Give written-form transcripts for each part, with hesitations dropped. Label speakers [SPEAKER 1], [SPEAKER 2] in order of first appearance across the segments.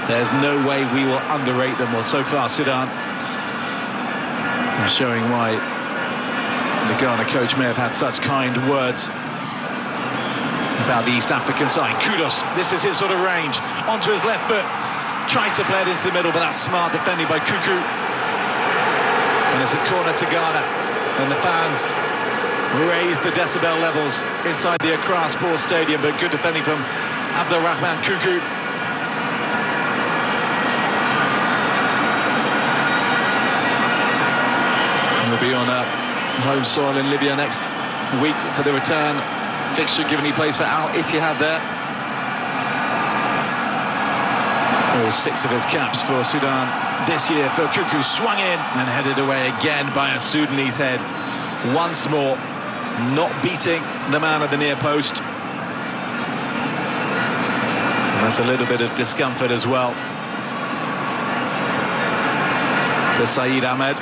[SPEAKER 1] There's no way we will underrate them. Well, so far, Sudan are showing why the Ghana coach may have had such kind words about the East African side. Kudos, this is his sort of range. Onto his left foot. Tries to play it into the middle, but that's smart defending by Kuku. And it's a corner to Ghana. And the fans raise the decibel levels inside the Accra Sports Stadium, but good defending from Abdelrahman Kuku. He'll be on home soil in Libya next week for the return fixture, given he plays for Al Ittihad there. All 6 of his caps for Sudan this year for Kuku. Swung in and headed away again by a Sudanese head. Once more, not beating the man at the near post. And that's a little bit of discomfort as well for Saeed Ahmed.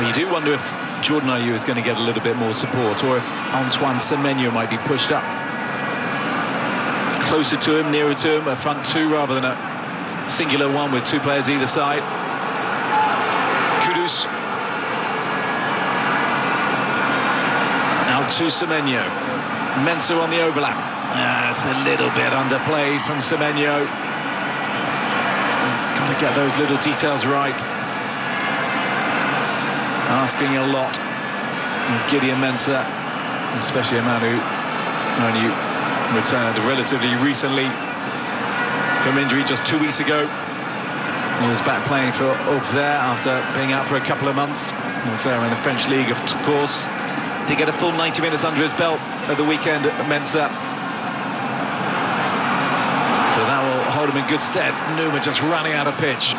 [SPEAKER 1] You do wonder if Jordan Ayew is going to get a little bit more support, or if Antoine Semenyo might be pushed up closer to him, nearer to him, a front two rather than a singular one with 2 players either side. Kudus. Out to Semenyo. Mensah on the overlap. It's a little bit underplayed from Semenyo. Got to get those little details right. Asking a lot of Gideon Mensah, especially a man who only returned relatively recently from injury just 2 weeks ago. He was back playing for Auxerre after being out for a couple of months. Auxerre in the French league, of course. Did get a full 90 minutes under his belt at the weekend at Mensah. But that will hold him in good stead. Numa just running out of pitch.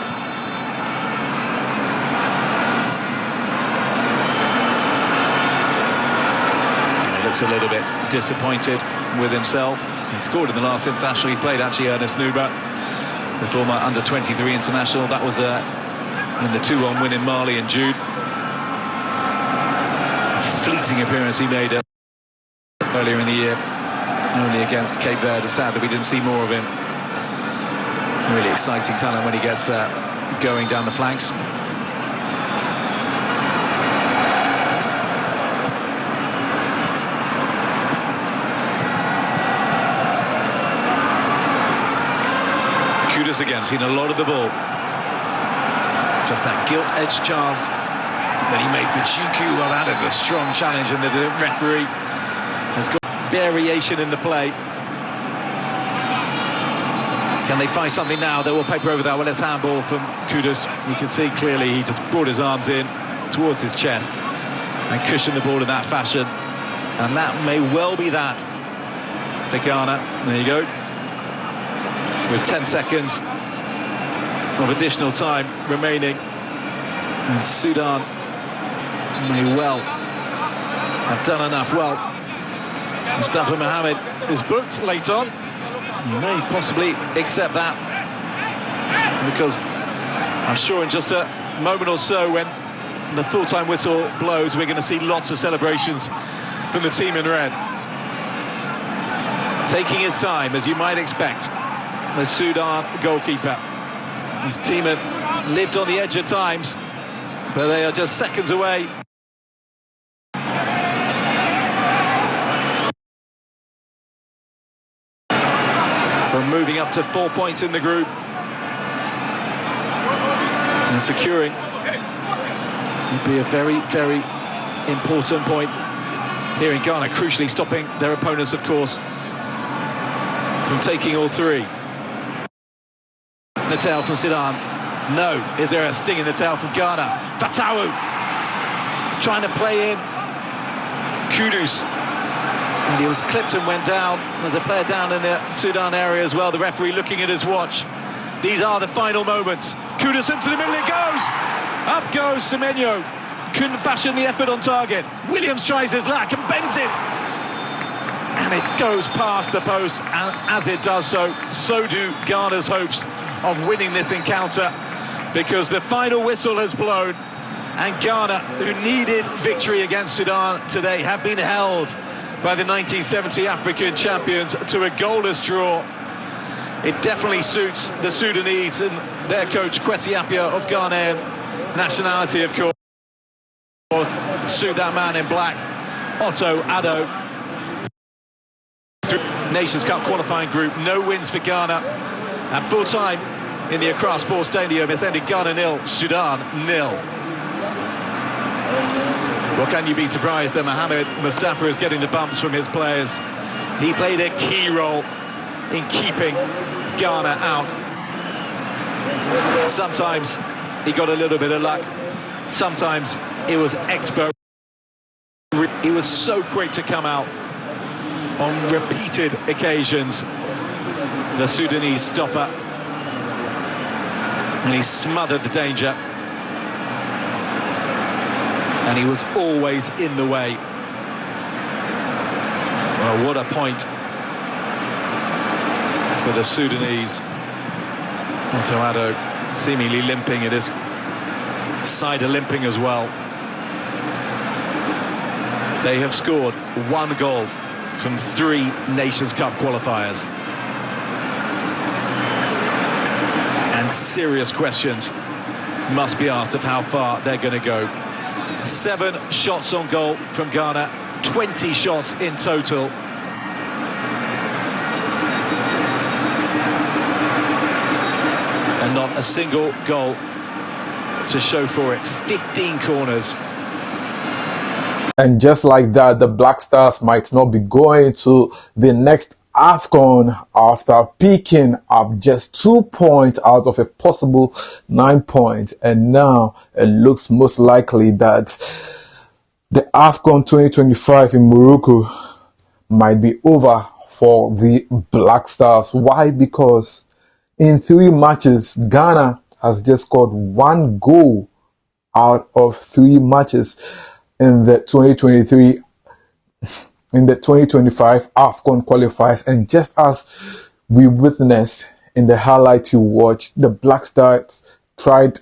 [SPEAKER 1] Looks a little bit disappointed with himself. He scored in the last international he played, actually, Ernest Nuba, the former under-23 international. That was in the 2-1 win in Mali in June. A fleeting appearance he made earlier in the year, only against Cape Verde. Sad that we didn't see more of him. Really exciting talent when he gets going down the flanks. Again, seen a lot of the ball. Just that gilt-edged chance that he made for Chiku. Well, that is a strong challenge, and the referee has got variation in the play. Can they find something now that will paper over that? Well, it's handball from Kudus. You can see clearly he just brought his arms in towards his chest and cushioned the ball in that fashion. And that may well be that for Ghana. There you go. With 10 seconds of additional time remaining, and Sudan may well have done enough. Well, Mustafa Mohamed is booked late on. He may possibly accept that, because I'm sure in just a moment or so, when the full-time whistle blows, we're going to see lots of celebrations from the team in red. Taking his time, as you might expect. The Sudan goalkeeper. His team have lived on the edge at times, but they are just seconds away. From moving up to 4 points in the group and securing would be a very, very important point here in Ghana, crucially stopping their opponents, of course, from taking all 3. The tail from Sudan. No. Is there a sting in the tail from Ghana? Fatawu trying to play in. Kudus And he was clipped and went down. There's a player down in the Sudan area as well. The referee looking at his watch. These are the final moments. Kudus into the middle, it goes! Up goes Semenyo. Couldn't fashion the effort on target. Williams tries his luck and bends it. And it goes past the post. And as it does so do Ghana's hopes of winning this encounter. Because the final whistle has blown. And Ghana, who needed victory against Sudan today, have been held by the 1970 African champions to a goalless draw. It definitely suits the Sudanese and their coach Kwesi Appiah of Ghanaian nationality, of course. Suit that man in black, Otto Addo. Nations Cup qualifying group, no wins for Ghana. At full time in the Accra Sports Stadium, it's ended Ghana 0, Sudan 0. Well, can you be surprised that Mohamed Mustafa is getting the bumps from his players? He played a key role in keeping Ghana out. Sometimes he got a little bit of luck. Sometimes it was expert. He was so quick to come out on repeated occasions. The Sudanese stopper. And he smothered the danger. And he was always in the way. Well, what a point for the Sudanese. Otto Addo seemingly limping, it is side limping as well. They have scored 1 goal from 3 Nations Cup qualifiers. And serious questions must be asked of how far they're going to go. 7 shots on goal from Ghana, 20 shots in total. And not a single goal to show for it. 15 corners.
[SPEAKER 2] And just like that, the Black Stars might not be going to the next AFCON after picking up just 2 points out of a possible 9 points. And now it looks most likely that the AFCON 2025 in Morocco might be over for the Black Stars. Why? Because in 3 matches, Ghana has just scored 1 goal out of 3 matches in the 2025 AFCON qualifiers. And just as we witnessed in the highlight you watched, the Black Stars tried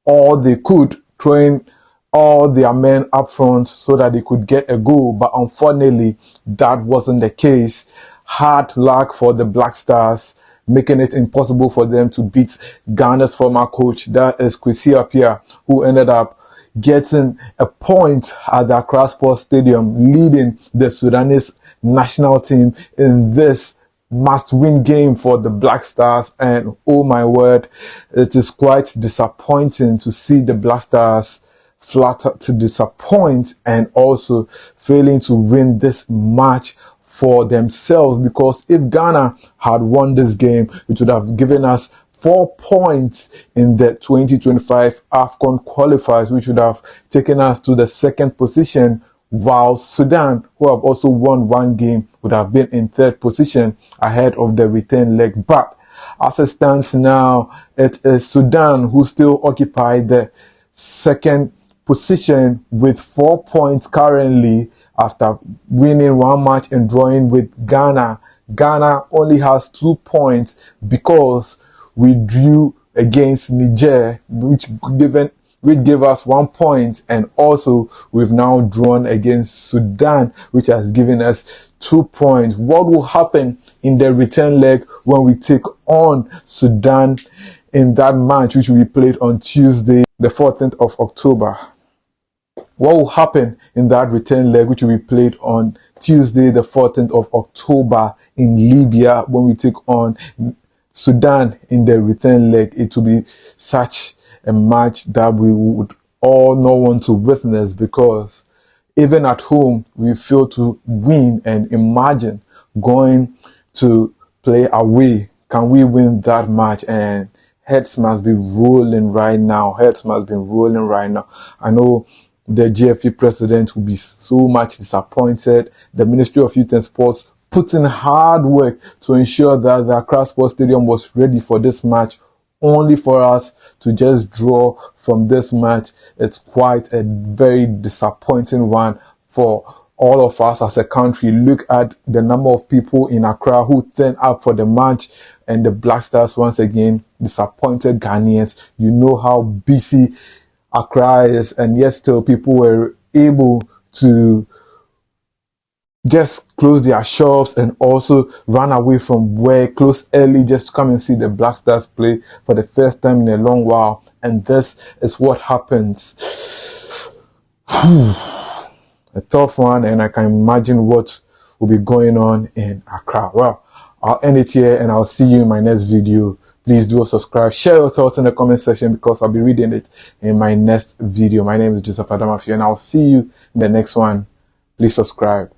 [SPEAKER 2] all they could, throwing all their men up front so that they could get a goal, but unfortunately that wasn't the case. Hard luck for the Black Stars, making it impossible for them to beat Ghana's former coach, that is Kwesi Appiah, who ended up getting a point at the Accra Sports Stadium, leading the Sudanese national team in this must-win game for the Black Stars. And oh my word, it is quite disappointing to see the Black Stars flat to disappoint and also failing to win this match for themselves, because if Ghana had won this game, it would have given us 4 points in the 2025 AFCON qualifiers, which would have taken us to the 2nd position, while Sudan, who have also won 1 game, would have been in 3rd position ahead of the return leg. But as it stands now, it is Sudan who still occupy the 2nd position with 4 points currently after winning 1 match and drawing with Ghana. Ghana only has 2 points because we drew against Niger, which gave us 1 point, and also we've now drawn against Sudan, which has given us 2 points. What will happen in the return leg when we take on Sudan in that match, which will be played on Tuesday, the 14th of October? What will happen in that return leg, which will be played on Tuesday, the 14th of October in Libya, when we take on Sudan in the return leg? It will be such a match that we would all not want to witness, because even at home we fail to win, and imagine going to play away. Can we win that match? And heads must be rolling right now. Heads must be rolling right now. I know the GFE president will be so much disappointed. The Ministry of Youth and Sports put in hard work to ensure that the Accra Sports Stadium was ready for this match, only for us to just draw from this match. It's quite a very disappointing one for all of us as a country. Look at the number of people in Accra who turned up for the match, and the Black Stars once again disappointed Ghanaians. You know how busy Accra is, and yet still people were able to just close their shops and also run away from work, close early just to come and see the Black Stars play for the first time in a long while. And this is what happens. A tough one, and I can imagine what will be going on in Accra. Well, I'll end it here, and I'll see you in my next video. Please do subscribe, share your thoughts in the comment section, because I'll be reading it in my next video. My name is Joseph Adamafi, and I'll see you in the next one. Please subscribe.